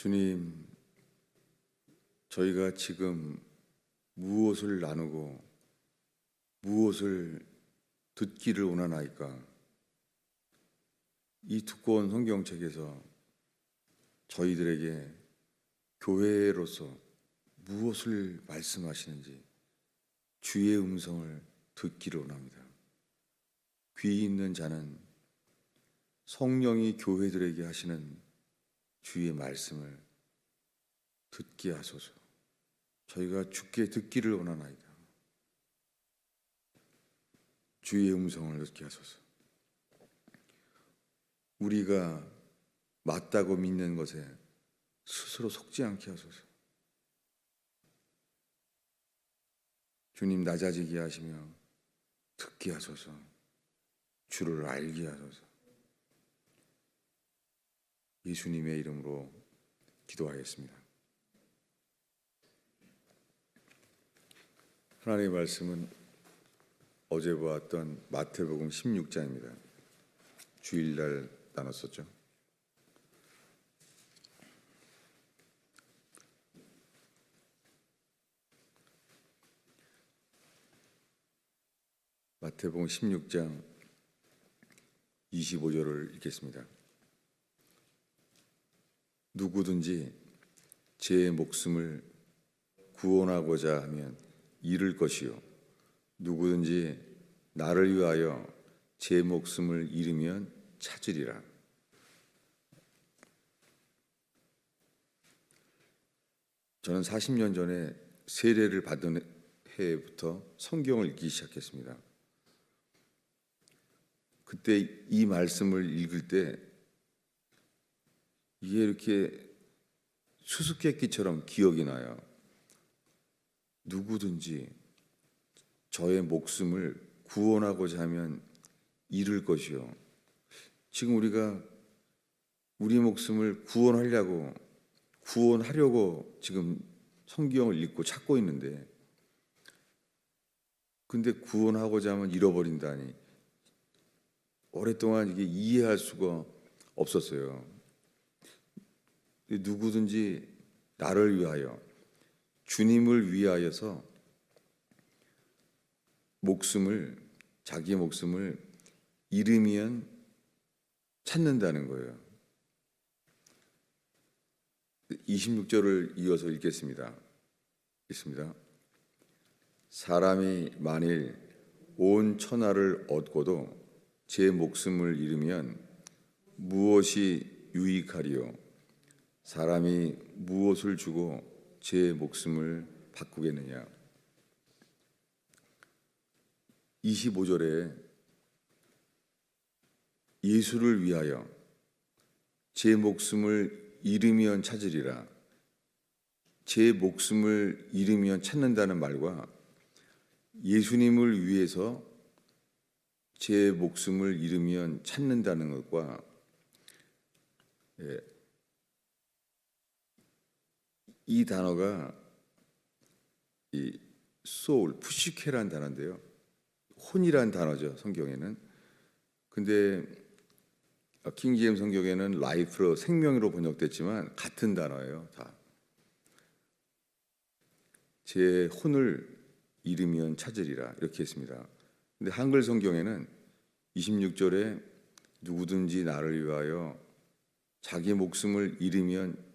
주님, 저희가 지금 무엇을 나누고 무엇을 듣기를 원하나이까? 이 두꺼운 성경책에서 저희들에게 교회로서 무엇을 말씀하시는지 주의 음성을 듣기를 원합니다. 귀 있는 자는 성령이 교회들에게 하시는 주의 말씀을 듣게 하소서. 저희가 주께 듣기를 원하나이다. 주의 음성을 듣게 하소서. 우리가 맞다고 믿는 것에 스스로 속지 않게 하소서. 주님, 낮아지게 하시며 듣게 하소서. 주를 알게 하소서. 예수님의 이름으로 기도하겠습니다. 하나님의 말씀은 어제 보았던 마태복음 16장입니다. 주일날 나눴었죠. 마태복음 16장 25절을 읽겠습니다. 누구든지 제 목숨을 구원하고자 하면 잃을 것이요, 누구든지 나를 위하여 제 목숨을 잃으면 찾으리라. 저는 40년 전에 세례를 받은 해부터 성경을 읽기 시작했습니다. 그때 이 말씀을 읽을 때 이게 이렇게 수수께끼처럼 기억이 나요. 누구든지 저의 목숨을 구원하고자 하면 잃을 것이요. 지금 우리가 우리 목숨을 구원하려고 지금 성경을 읽고 찾고 있는데, 근데 구원하고자 하면 잃어버린다니 오랫동안 이게 이해할 수가 없었어요. 누구든지 나를 위하여, 주님을 위하여서 자기 목숨을 잃으면 찾는다는 거예요. 26절을 이어서 읽겠습니다. 사람이 만일 온 천하를 얻고도 제 목숨을 잃으면 무엇이 유익하리요? 사람이 무엇을 주고 제 목숨을 바꾸겠느냐? 25절에 예수를 위하여 제 목숨을 잃으면 찾으리라. 제 목숨을 잃으면 찾는다는 말과 예수님을 위해서 제 목숨을 잃으면 찾는다는 것과 이 단어가 이 soul, 푸시케라는 단어인데요. 혼이란 단어죠, 성경에는. 근데 킹제임스 성경에는 life로, 생명으로 번역됐지만 같은 단어예요, 다. 제 혼을 잃으면 찾으리라, 이렇게 했습니다. 근데 한글 성경에는 26절에 누구든지 나를 위하여 자기 목숨을 잃으면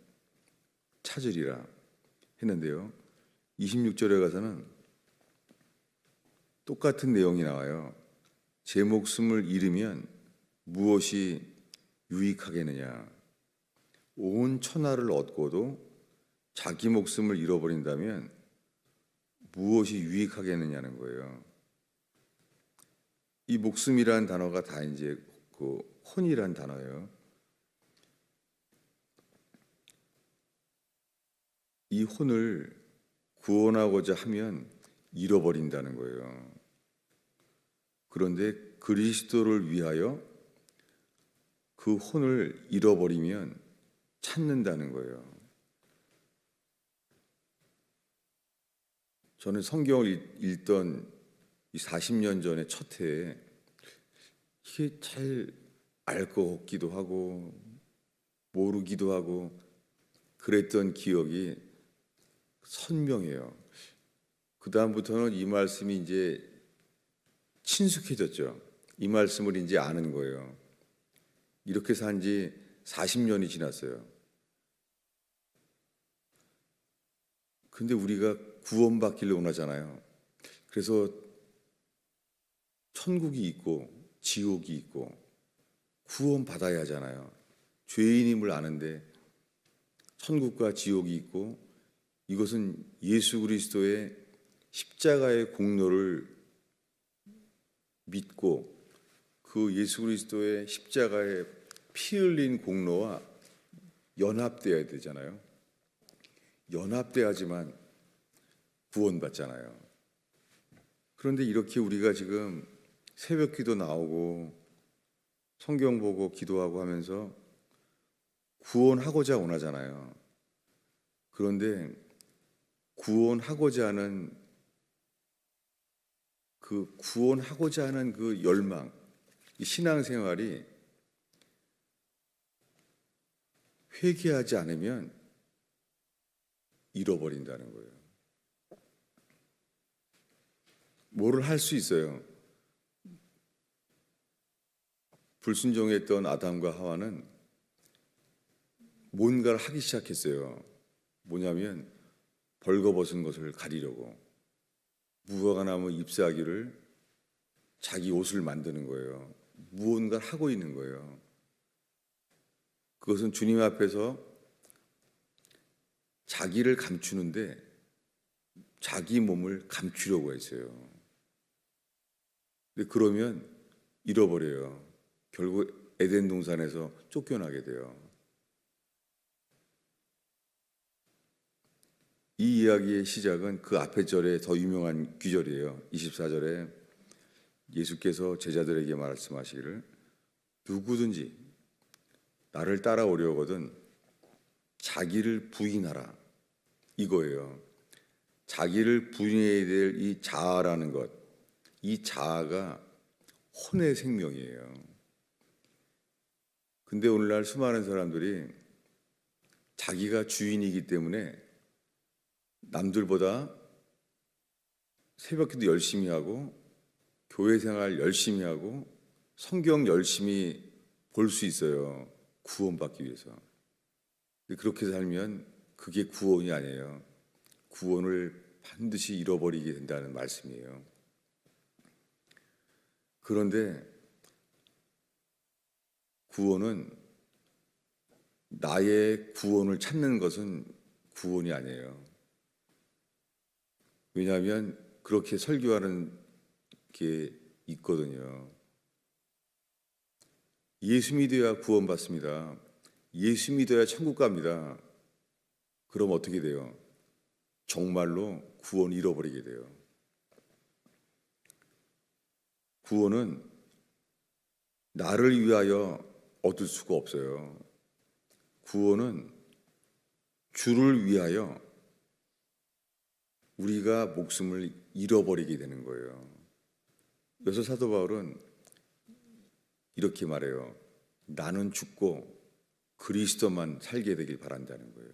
찾으리라 했는데요, 26절에 가서는 똑같은 내용이 나와요. 제 목숨을 잃으면 무엇이 유익하겠느냐? 온 천하를 얻고도 자기 목숨을 잃어버린다면 무엇이 유익하겠느냐는 거예요. 이 목숨이라는 단어가 다 이제 그 혼이란 단어예요. 이 혼을 구원하고자 하면 잃어버린다는 거예요. 그런데 그리스도를 위하여 그 혼을 잃어버리면 찾는다는 거예요. 저는 성경을 읽던 이 40년 전의 첫 해에 이게 잘 알 것 같기도 하고 모르기도 하고 그랬던 기억이 선명해요. 그 다음부터는 이 말씀이 이제 친숙해졌죠. 이 말씀을 이제 아는 거예요. 이렇게 산 지 40년이 지났어요. 근데 우리가 구원받기를 원하잖아요. 그래서 천국이 있고 지옥이 있고 구원받아야 하잖아요. 죄인임을 아는데 천국과 지옥이 있고 이것은 예수 그리스도의 십자가의 공로를 믿고 그 예수 그리스도의 십자가의 피 흘린 공로와 연합되어야 되잖아요. 연합돼야지만 구원받잖아요. 그런데 이렇게 우리가 지금 새벽 기도 나오고 성경 보고 기도하고 하면서 구원하고자 원하잖아요. 그런데 구원하고자 하는 그 열망, 이 신앙생활이 회개하지 않으면 잃어버린다는 거예요. 뭐를 할 수 있어요. 불순종했던 아담과 하와는 뭔가를 하기 시작했어요. 뭐냐면 벌거벗은 것을 가리려고 무화과나무 잎사귀를 자기 옷을 만드는 거예요. 무언가를 하고 있는 거예요. 그것은 주님 앞에서 자기를 감추는데 자기 몸을 감추려고 했어요. 근데 그러면 잃어버려요. 결국 에덴 동산에서 쫓겨나게 돼요. 이 이야기의 시작은 그 앞의 절에 더 유명한 귀절이에요. 24절에 예수께서 제자들에게 말씀하시기를 누구든지 나를 따라오려거든 자기를 부인하라 이거예요. 자기를 부인해야 될 이 자아라는 것, 이 자아가 혼의 생명이에요. 근데 오늘날 수많은 사람들이 자기가 주인이기 때문에 남들보다 새벽기도 열심히 하고 교회 생활 열심히 하고 성경 열심히 볼 수 있어요. 구원받기 위해서. 그렇게 살면 그게 구원이 아니에요. 구원을 반드시 잃어버리게 된다는 말씀이에요. 그런데 구원은 나의 구원을 찾는 것은 구원이 아니에요. 왜냐하면 그렇게 설교하는 게 있거든요. 예수 믿어야 구원받습니다. 예수 믿어야 천국 갑니다. 그럼 어떻게 돼요? 정말로 구원 잃어버리게 돼요. 구원은 나를 위하여 얻을 수가 없어요. 구원은 주를 위하여 우리가 목숨을 잃어버리게 되는 거예요. 그래서 사도 바울은 이렇게 말해요. 나는 죽고 그리스도만 살게 되길 바란다는 거예요.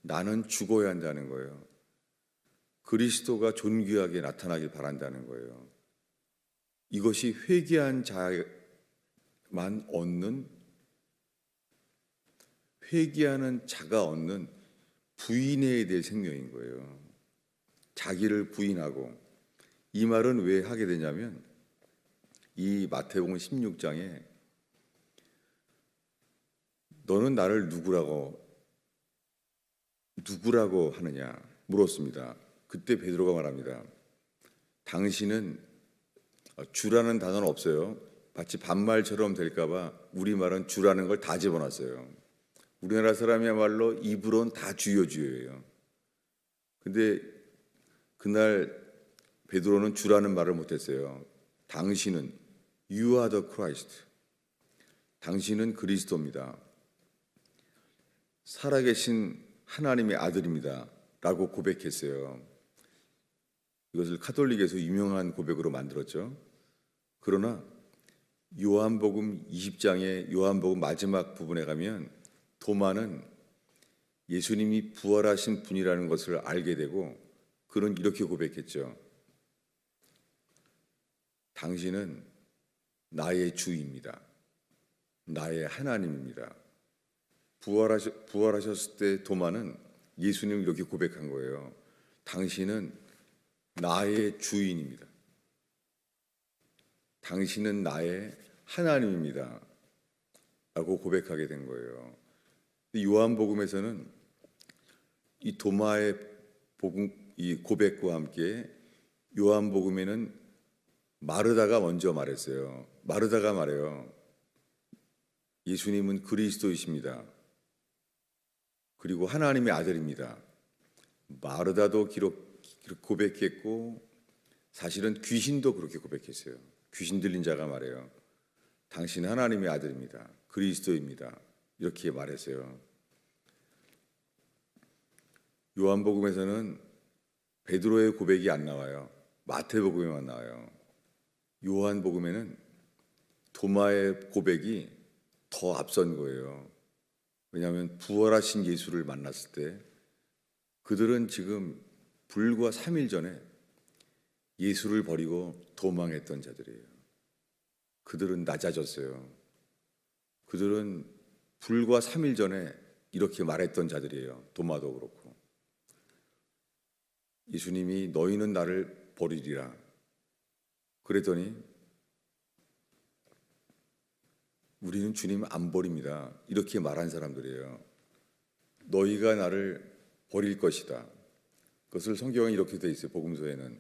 나는 죽어야 한다는 거예요. 그리스도가 존귀하게 나타나길 바란다는 거예요. 이것이 회개한 자만 얻는, 회개하는 자가 얻는 부인해야 될 생명인 거예요. 자기를 부인하고. 이 말은 왜 하게 되냐면 이 마태복음 16장에 너는 나를 누구라고 하느냐 물었습니다. 그때 베드로가 말합니다. 당신은 주라는 단어는 없어요. 마치 반말처럼 될까봐 우리말은 주라는 걸 다 집어넣었어요. 우리나라 사람이야말로 입으로는 다 주여주여예요. 근데 그날 베드로는 주라는 말을 못했어요. 당신은 You are the Christ. 당신은 그리스도입니다. 살아계신 하나님의 아들입니다. 라고 고백했어요. 이것을 카톨릭에서 유명한 고백으로 만들었죠. 그러나 요한복음 20장의 요한복음 마지막 부분에 가면 도마는 예수님이 부활하신 분이라는 것을 알게 되고 그는 이렇게 고백했죠. 당신은 나의 주입니다. 나의 하나님입니다. 부활하셨을 때 도마는 예수님을 이렇게 고백한 거예요. 당신은 나의 주인입니다. 당신은 나의 하나님입니다. 라고 고백하게 된 거예요. 요한복음에서는 이 도마의 이 고백과 함께 요한복음에는 마르다가 먼저 말했어요. 마르다가 말해요. 예수님은 그리스도이십니다. 그리고 하나님의 아들입니다. 마르다도 고백했고 사실은 귀신도 그렇게 고백했어요. 귀신 들린 자가 말해요. 당신은 하나님의 아들입니다. 그리스도입니다. 이렇게 말했어요. 요한복음에서는 베드로의 고백이 안 나와요. 마태복음에만 나와요. 요한복음에는 도마의 고백이 더 앞선 거예요. 왜냐하면 부활하신 예수를 만났을 때 그들은 지금 불과 3일 전에 예수를 버리고 도망했던 자들이에요. 그들은 낮아졌어요. 그들은 불과 3일 전에 이렇게 말했던 자들이에요. 도마도 그렇고. 예수님이 너희는 나를 버리리라. 그랬더니 우리는 주님 안 버립니다. 이렇게 말한 사람들이에요. 너희가 나를 버릴 것이다. 그것을 성경에 이렇게 돼 있어요. 복음서에는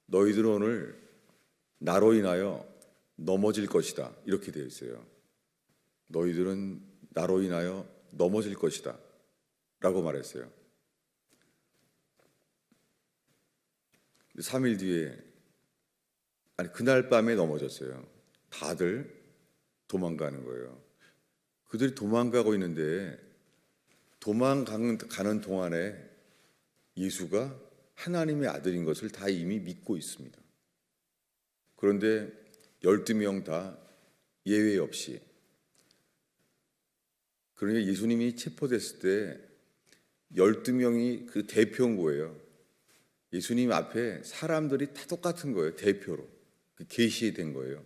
너희들은 오늘 나로 인하여 넘어질 것이다. 이렇게 되어 있어요. 너희들은 나로 인하여 넘어질 것이다. 라고 말했어요. 3일 뒤에 그날 밤에 넘어졌어요. 다들 도망가는 거예요. 그들이 도망가고 있는데 도망가는 동안에 예수가 하나님의 아들인 것을 다 이미 믿고 있습니다. 그런데 12명 다 예외 없이 그러니까 예수님이 체포됐을 때 12명이 그 대표인 거예요. 예수님 앞에 사람들이 다 똑같은 거예요. 대표로 계시된 거예요.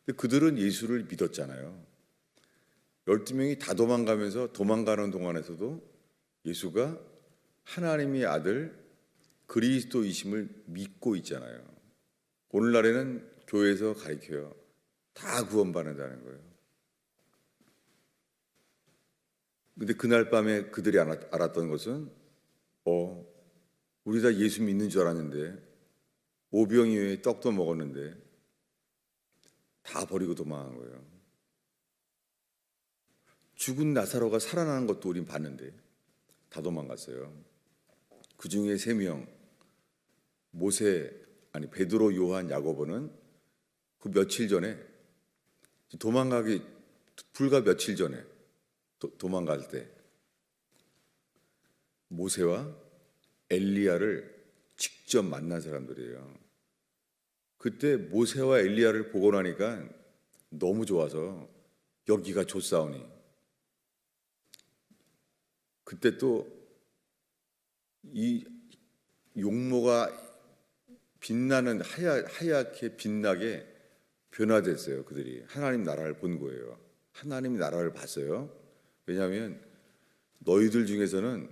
근데 그들은 예수를 믿었잖아요. 12명이 다 도망가면서 도망가는 동안에서도 예수가 하나님의 아들 그리스도이심을 믿고 있잖아요. 오늘날에는 교회에서 가르쳐요. 다 구원받는다는 거예요. 근데 그날 밤에 그들이 알았던 것은 우리 다 예수 믿는 줄 알았는데 오병이어의 떡도 먹었는데 다 버리고 도망한 거예요. 죽은 나사로가 살아나는 것도 우린 봤는데 다 도망갔어요. 그 중에 3명 베드로, 요한, 야고보는 그 며칠 전에 도망가기 불과 며칠 전에 도망갈 때 모세와 엘리야를 직접 만난 사람들이에요. 그때 모세와 엘리야를 보고 나니까 너무 좋아서 여기가 좋사오니 그때 또 이 용모가 빛나는 하얗게 빛나게 변화됐어요. 그들이 하나님 나라를 본 거예요. 하나님 나라를 봤어요. 왜냐하면 너희들 중에서는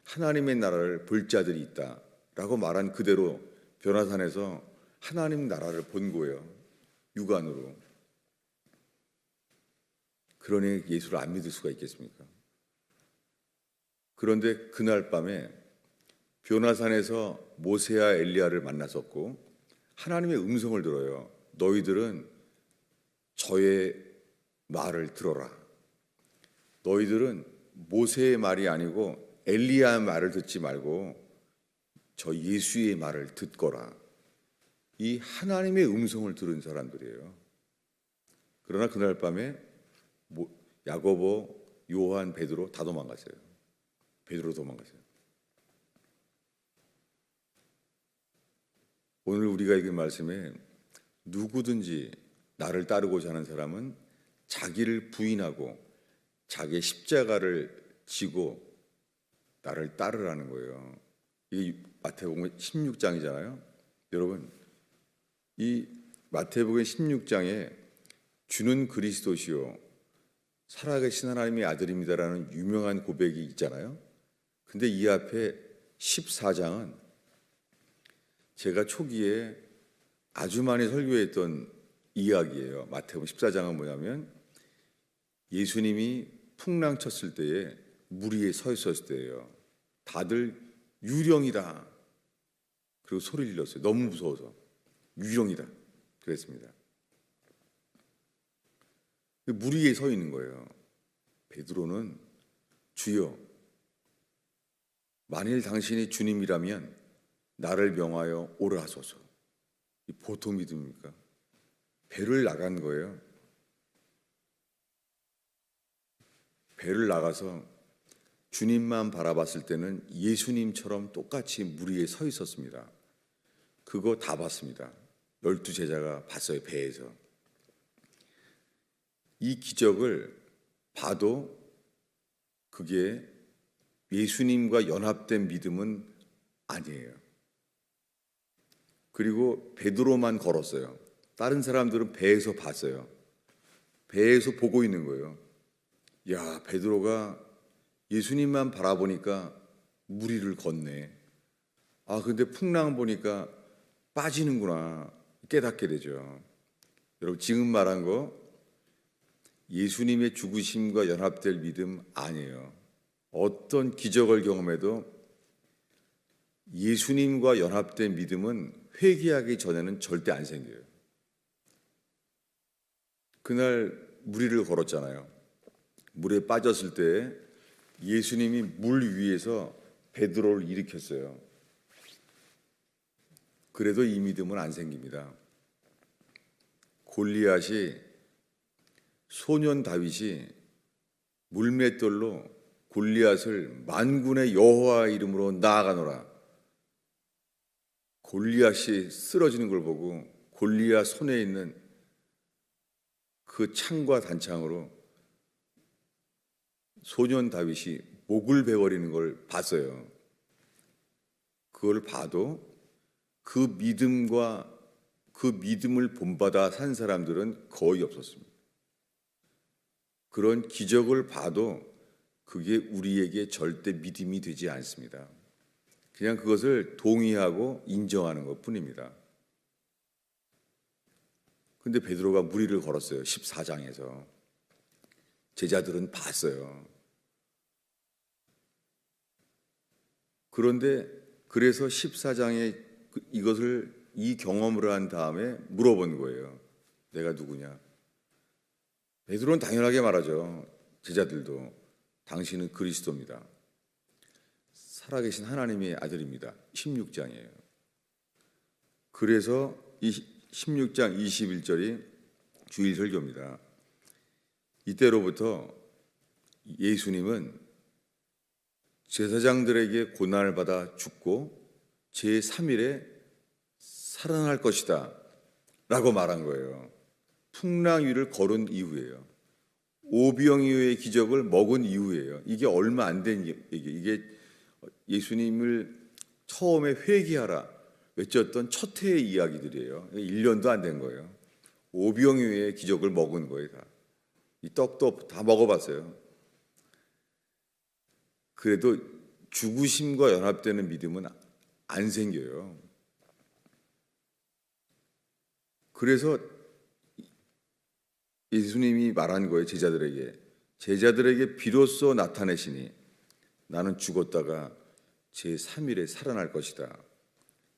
하나님의 나라를 볼 자들이 있다라고 말한 그대로 변화산에서 하나님 나라를 본 거예요. 육안으로. 그러니 예수를 안 믿을 수가 있겠습니까? 그런데 그날 밤에 변화산에서 모세와 엘리야를 만났었고 하나님의 음성을 들어요. 너희들은 저의 말을 들어라. 너희들은 모세의 말이 아니고 엘리야의 말을 듣지 말고 저 예수의 말을 듣거라. 이 하나님의 음성을 들은 사람들이에요. 그러나 그날 밤에 야고보, 요한, 베드로 다 도망갔어요. 베드로 도망갔어요. 오늘 우리가 읽은 말씀에 누구든지 나를 따르고자 하는 사람은 자기를 부인하고 자기의 십자가를 지고 나를 따르라는 거예요. 이게 마태복음 16장이잖아요. 여러분, 이 마태복음 16장에 주는 그리스도시요 살아계신 하나님의 아들입니다라는 유명한 고백이 있잖아요. 근데 이 앞에 14장은 제가 초기에 아주 많이 설교했던 이야기예요. 마태복음 14장은 뭐냐면 예수님이 풍랑 쳤을 때에 물 위에 서 있었을 때예요. 다들 유령이다. 그리고 소리를 질렀어요. 너무 무서워서. 유령이다. 그랬습니다. 물 위에 서 있는 거예요. 베드로는 주여, 만일 당신이 주님이라면 나를 명하여 오라 하소서. 이 보통 믿음입니까? 배를 나간 거예요. 배를 나가서 주님만 바라봤을 때는 예수님처럼 똑같이 물 위에 서 있었습니다. 그거 다 봤습니다. 12제자가 봤어요, 배에서. 이 기적을 봐도 그게 예수님과 연합된 믿음은 아니에요. 그리고 베드로만 걸었어요. 다른 사람들은 배에서 봤어요. 배에서 보고 있는 거예요. 야, 베드로가 예수님만 바라보니까 물 위를 걷네. 아, 근데 풍랑 보니까 빠지는구나. 깨닫게 되죠. 여러분, 지금 말한 거 예수님의 죽으심과 연합될 믿음 아니에요. 어떤 기적을 경험해도 예수님과 연합된 믿음은 회개하기 전에는 절대 안 생겨요. 그날 물 위를 걸었잖아요. 물에 빠졌을 때 예수님이 물 위에서 베드로를 일으켰어요. 그래도 이 믿음은 안 생깁니다. 골리앗이, 소년 다윗이 물맷돌로 골리앗을 만군의 여호와 이름으로 나아가노라. 골리앗이 쓰러지는 걸 보고 골리앗 손에 있는 그 창과 단창으로 소년 다윗이 목을 베어버리는 걸 봤어요. 그걸 봐도 그 믿음과 그 믿음을 본받아 산 사람들은 거의 없었습니다. 그런 기적을 봐도 그게 우리에게 절대 믿음이 되지 않습니다. 그냥 그것을 동의하고 인정하는 것뿐입니다. 근데 베드로가 물 위를 걸었어요. 14장에서. 제자들은 봤어요. 그런데 그래서 14장에 이 경험을 한 다음에 물어본 거예요. 내가 누구냐? 베드로는 당연하게 말하죠. 제자들도 당신은 그리스도입니다. 살아계신 하나님의 아들입니다. 16장이에요. 그래서 이 16장 21절이 주일 설교입니다. 이때로부터 예수님은 제사장들에게 고난을 받아 죽고 제3일에 살아날 것이다 라고 말한 거예요. 풍랑 위를 걸은 이후예요. 오병이어의 기적을 먹은 이후예요. 이게 얼마 안 된 얘기. 이게 예수님을 처음에 회개하라 외쳤던 첫 해의 이야기들이에요. 1년도 안 된 거예요. 오병이어의 기적을 먹은 거예요. 다. 이 떡도 다 먹어봤어요. 그래도 죽으심과 연합되는 믿음은 안 생겨요. 그래서 예수님이 말한 거예요. 제자들에게 비로소 나타내시니 나는 죽었다가 제3일에 살아날 것이다.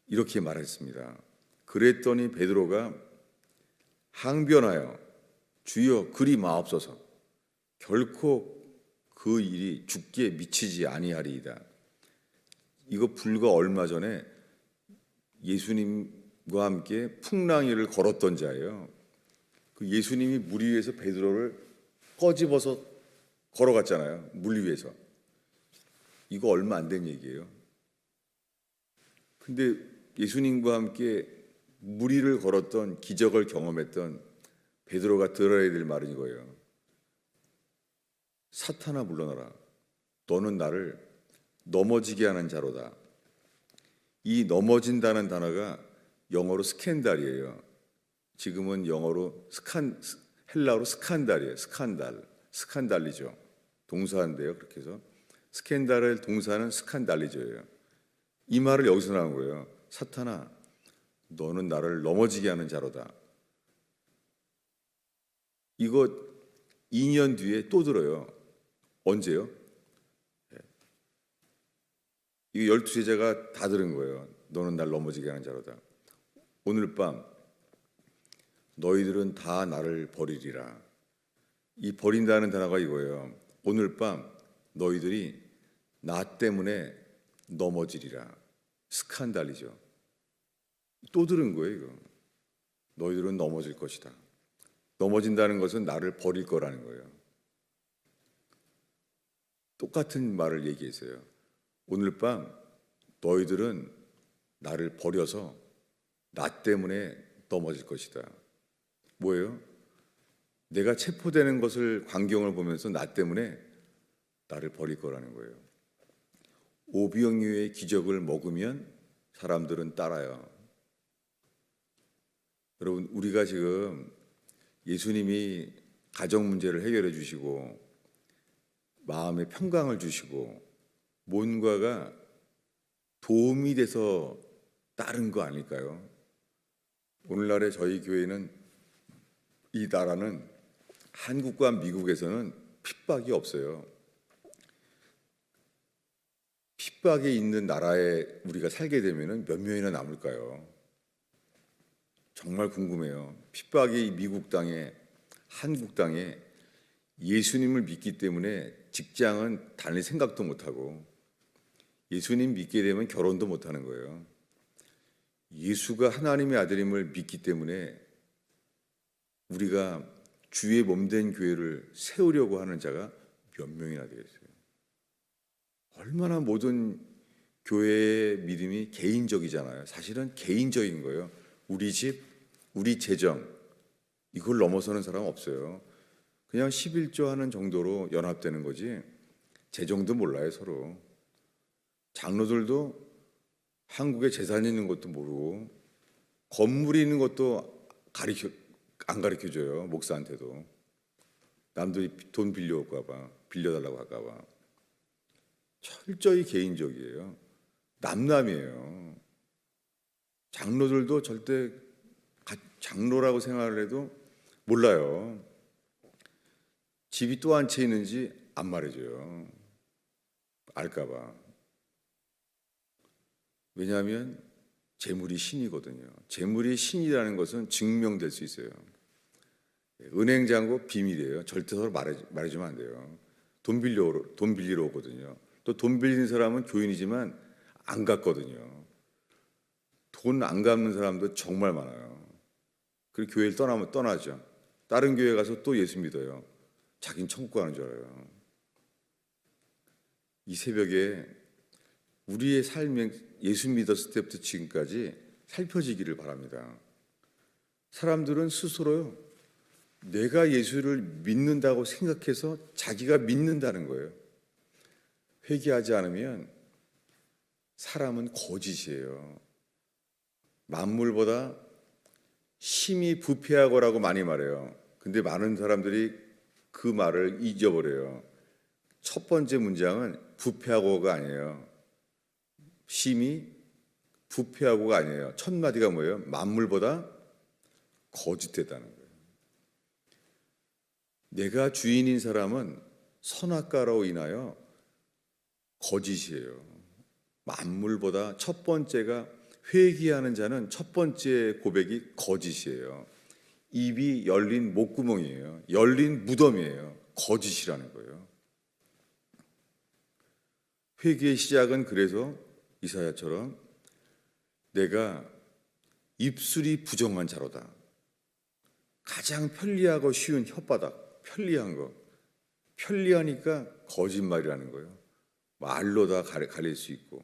이렇게 말했습니다. 그랬더니 베드로가 항변하여 주여 그리 마옵소서. 결코 그 일이 죽게 미치지 아니하리이다. 이거 불과 얼마 전에 예수님과 함께 풍랑 위를 걸었던 자예요. 그 예수님이 물 위에서 베드로를 꺼집어서 걸어갔잖아요. 물 위에서. 이거 얼마 안 된 얘기예요. 근데 예수님과 함께 물 위를 걸었던 기적을 경험했던 베드로가 들어야 될 말은 이거예요. 사탄아 물러나라. 너는 나를 넘어지게 하는 자로다. 이 넘어진다는 단어가 영어로 스캔달이에요. 지금은 영어로 헬라어로 스칸달이에요. 스칸달리죠. 동사인데요. 그렇게 해서 스캔달의 동사는 스칸달리죠예요. 이 말을 여기서 나온 거예요. 사탄아, 너는 나를 넘어지게 하는 자로다. 이거 2년 뒤에 또 들어요. 언제요? 이 12제자가 다 들은 거예요. 너는 날 넘어지게 하는 자로다. 오늘 밤 너희들은 다 나를 버리리라. 이 버린다는 단어가 이거예요. 오늘 밤 너희들이 나 때문에 넘어지리라. 스칸달이죠. 또 들은 거예요, 이거. 너희들은 넘어질 것이다. 넘어진다는 것은 나를 버릴 거라는 거예요. 똑같은 말을 얘기했어요. 오늘 밤 너희들은 나를 버려서 나 때문에 넘어질 것이다. 뭐예요? 내가 체포되는 것을 광경을 보면서 나 때문에 나를 버릴 거라는 거예요. 오병이어의 기적을 먹으면 사람들은 따라요. 여러분, 우리가 지금 예수님이 가정 문제를 해결해 주시고 마음의 평강을 주시고 뭔가가 도움이 돼서 따른 거 아닐까요? 오늘날의 저희 교회는, 이 나라는 한국과 미국에서는 핍박이 없어요. 핍박이 있는 나라에 우리가 살게 되면 몇 명이나 남을까요? 정말 궁금해요. 핍박이 미국 땅에, 한국 땅에 예수님을 믿기 때문에 직장은 다닐 생각도 못하고 예수님 믿게 되면 결혼도 못하는 거예요. 예수가 하나님의 아들임을 믿기 때문에 우리가 주의 몸된 교회를 세우려고 하는 자가 몇 명이나 되겠어요. 얼마나 모든 교회의 믿음이 개인적이잖아요. 사실은 개인적인 거예요. 우리 집, 우리 재정, 이걸 넘어서는 사람 없어요. 그냥 11조 하는 정도로 연합되는 거지 재정도 몰라요, 서로. 장로들도 한국에 재산이 있는 것도 모르고 건물이 있는 것도 안 가르쳐줘요, 목사한테도. 남들이 돈 빌려올까 봐, 빌려달라고 할까 봐. 철저히 개인적이에요. 남남이에요. 장로들도 절대 장로라고 생각을 해도 몰라요. 집이 또 한 채 있는지 안 말해줘요. 알까 봐. 왜냐하면 재물이 신이거든요. 재물이 신이라는 것은 증명될 수 있어요. 은행 잔고 비밀이에요. 절대 서로 말해주면 안 돼요. 돈 빌리러 오거든요. 또 돈 빌리는 사람은 교인이지만 안 갚거든요. 돈 안 갚는 사람도 정말 많아요. 그리고 교회를 떠나죠. 다른 교회 가서 또 예수 믿어요. 자기는 천국 가는 줄 알아요. 이 새벽에 우리의 삶에 예수 믿었을 때부터 지금까지 살펴지기를 바랍니다. 사람들은 스스로요, 내가 예수를 믿는다고 생각해서 자기가 믿는다는 거예요. 회개하지 않으면 사람은 거짓이에요. 만물보다 심히 부패하고라고 많이 말해요. 근데 많은 사람들이 그 말을 잊어버려요. 첫 번째 문장은 부패하고가 아니에요. 심히 부패하고가 아니에요. 첫 마디가 뭐예요? 만물보다 거짓되다는 거예요. 내가 주인인 사람은 선악과로 인하여 거짓이에요. 만물보다 첫 번째가, 회개하는 자는 첫 번째 고백이 거짓이에요. 입이 열린 목구멍이에요. 열린 무덤이에요. 거짓이라는 거예요. 회개의 시작은 그래서 이사야처럼 내가 입술이 부정한 자로다. 가장 편리하고 쉬운 혓바닥, 편리한 거. 편리하니까 거짓말이라는 거예요. 말로 다 가릴 수 있고.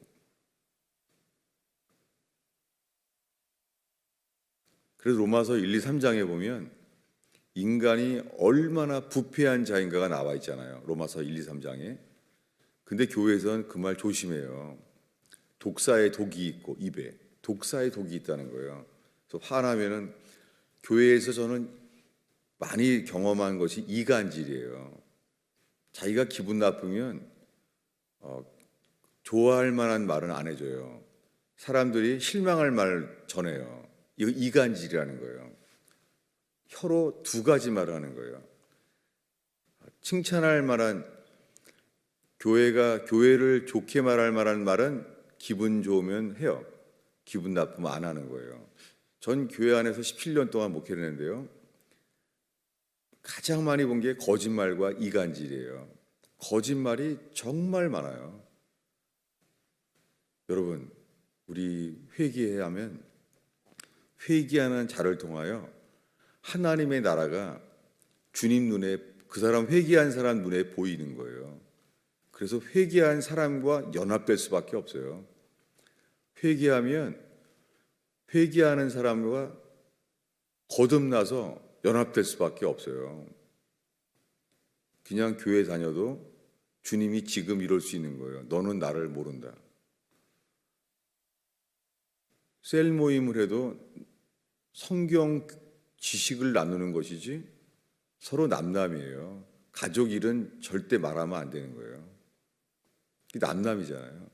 그래서 로마서 1, 2, 3장에 보면 인간이 얼마나 부패한 자인가가 나와 있잖아요. 로마서 1, 2, 3장에. 근데 교회에서는 그 말 조심해요. 독사의 독이 있고 입에 독사의 독이 있다는 거예요. 그래서 화나면은 교회에서 저는 많이 경험한 것이 이간질이에요. 자기가 기분 나쁘면 좋아할 만한 말은 안 해줘요. 사람들이 실망할 말을 전해요. 이거 이간질이라는 거예요. 혀로 두 가지 말을 하는 거예요. 칭찬할 만한 교회를 좋게 말할 만한 말은 기분 좋으면 해요. 기분 나쁘면 안 하는 거예요. 전 교회 안에서 17년 동안 목회를 했는데요. 가장 많이 본 게 거짓말과 이간질이에요. 거짓말이 정말 많아요. 여러분, 우리 회개해야 하면 회개하는 자를 통하여 하나님의 나라가 주님 눈에, 그 사람 회개한 사람 눈에 보이는 거예요. 그래서 회개한 사람과 연합될 수밖에 없어요. 회개하면 회개하는 사람과 거듭나서 연합될 수밖에 없어요. 그냥 교회 다녀도 주님이 지금 이럴 수 있는 거예요. 너는 나를 모른다. 셀 모임을 해도 성경 지식을 나누는 것이지 서로 남남이에요. 가족 일은 절대 말하면 안 되는 거예요. 이게 남남이잖아요.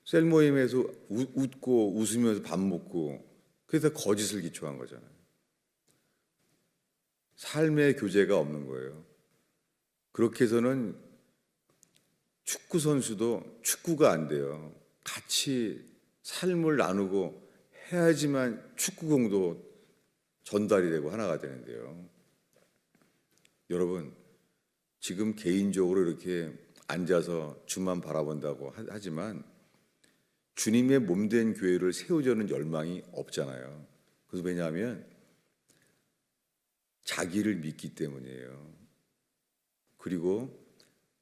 셀 모임에서 웃고 웃으면서 밥 먹고 그래서 거짓을 기초한 거잖아요. 삶의 교제가 없는 거예요. 그렇게 해서는 축구 선수도 축구가 안 돼요. 같이 삶을 나누고 해야지만 축구공도 전달이 되고 하나가 되는데요. 여러분, 지금 개인적으로 이렇게 앉아서 주만 바라본다고 하지만 주님의 몸된 교회를 세우자는 열망이 없잖아요. 그래서 왜냐하면 자기를 믿기 때문이에요. 그리고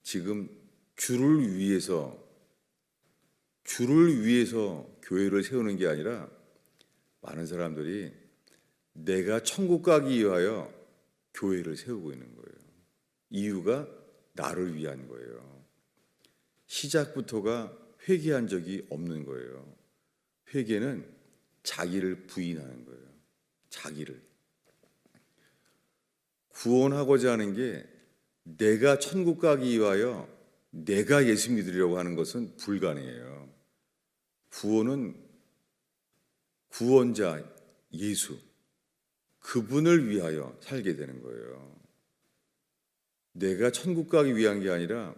지금 주를 위해서 교회를 세우는 게 아니라 많은 사람들이 내가 천국 가기 위하여 교회를 세우고 있는 거예요. 이유가 나를 위한 거예요. 시작부터가 회개한 적이 없는 거예요. 회개는 자기를 부인하는 거예요. 자기를. 구원하고자 하는 게 내가 천국 가기 위하여 내가 예수 믿으려고 하는 것은 불가능해요. 구원은 구원자 예수, 그분을 위하여 살게 되는 거예요. 내가 천국 가기 위한 게 아니라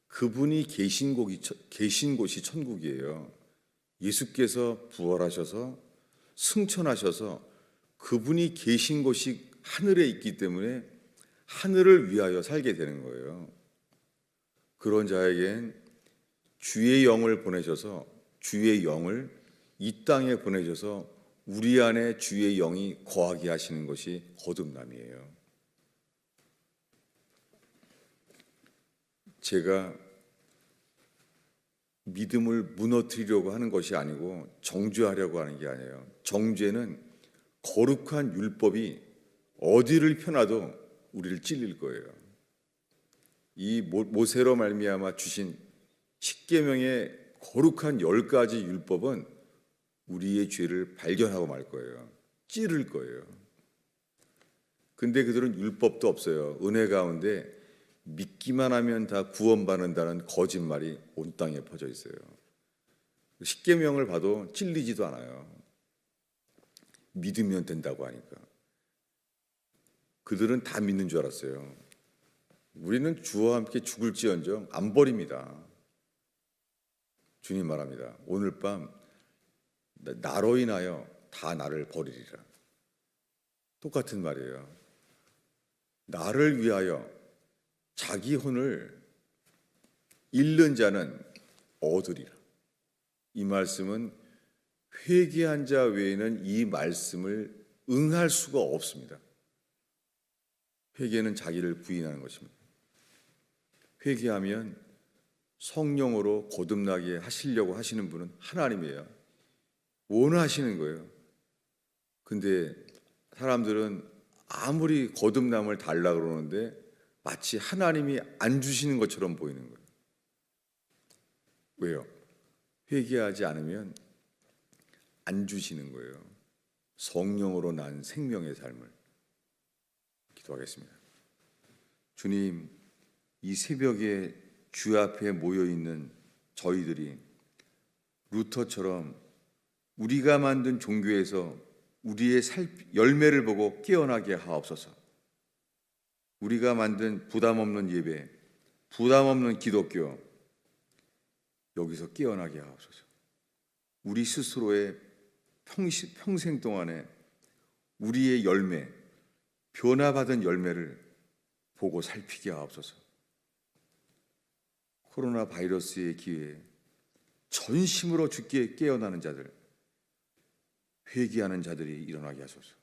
그분이 계신 곳이 천국이에요. 예수께서 부활하셔서 승천하셔서 그분이 계신 곳이 하늘에 있기 때문에 하늘을 위하여 살게 되는 거예요. 그런 자에겐 주의 영을 보내셔서 주의 영을 이 땅에 보내셔서 우리 안에 주의 영이 거하게 하시는 것이 거듭남이에요. 제가 믿음을 무너뜨리려고 하는 것이 아니고 정죄하려고 하는 게 아니에요. 정죄는 거룩한 율법이 어디를 펴놔도 우리를 찔릴 거예요. 이 모세로 말미암아 주신 십계명의 거룩한 10가지 율법은 우리의 죄를 발견하고 말 거예요. 찌를 거예요. 근데 그들은 율법도 없어요. 은혜 가운데 믿기만 하면 다 구원받는다는 거짓말이 온 땅에 퍼져 있어요. 십계명을 봐도 찔리지도 않아요. 믿으면 된다고 하니까. 그들은 다 믿는 줄 알았어요. 우리는 주와 함께 죽을지언정 안 버립니다. 주님 말합니다. 오늘 밤 나로 인하여 다 나를 버리리라. 똑같은 말이에요. 나를 위하여 자기 혼을 잃는 자는 얻으리라. 이 말씀은 회개한 자 외에는 이 말씀을 응할 수가 없습니다. 회개는 자기를 부인하는 것입니다. 회개하면 성령으로 거듭나게 하시려고 하시는 분은 하나님이에요. 원하시는 거예요. 근데 사람들은 아무리 거듭남을 달라 그러는데 마치 하나님이 안 주시는 것처럼 보이는 거예요. 왜요? 회개하지 않으면 안 주시는 거예요. 성령으로 난 생명의 삶을. 기도하겠습니다. 주님, 이 새벽에 주 앞에 모여 있는 저희들이 루터처럼 우리가 만든 종교에서 우리의 열매를 보고 깨어나게 하옵소서. 우리가 만든 부담 없는 예배, 부담 없는 기독교, 여기서 깨어나게 하옵소서. 우리 스스로의 평생 동안에 우리의 열매, 변화받은 열매를 보고 살피게 하옵소서. 코로나 바이러스의 기회에 전심으로 주께 깨어나는 자들, 회개하는 자들이 일어나게 하소서.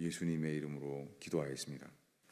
예수님의 이름으로 기도하겠습니다.